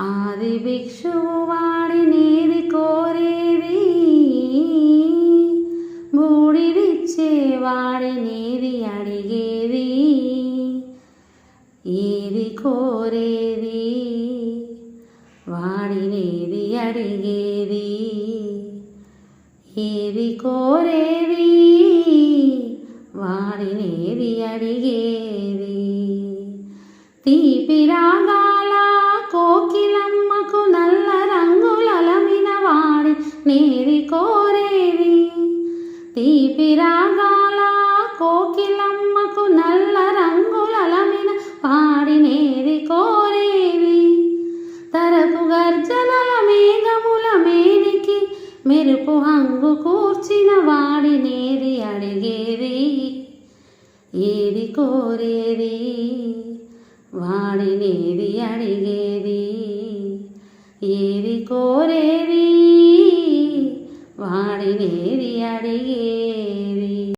ఆది భిక్షువు వాడినేది కోరేది, బూడిదిచ్చే వాడినేది అడిగేది. ఏది కోరేది వాడినేది అడిగేది, ఏది కోరేది వాడినేది అడిగేది. తీపి రాగాల కోకిలమ్మకు నల్ల రంగులలమిన వాడి నేది కోరేది. తీపి రాగాల కోకిలమ్మకు నల్ల రంగులలమిన వాడి నేది కోరేది. తరపు గర్జనల మేఘముల మేనికి మెరుపు హంగు కూర్చిన వాడి నేది అడిగేది. ఏది కోరేది వాడినేది అడిగేది, ఏది కోరేది వాడినేది అడిగేది.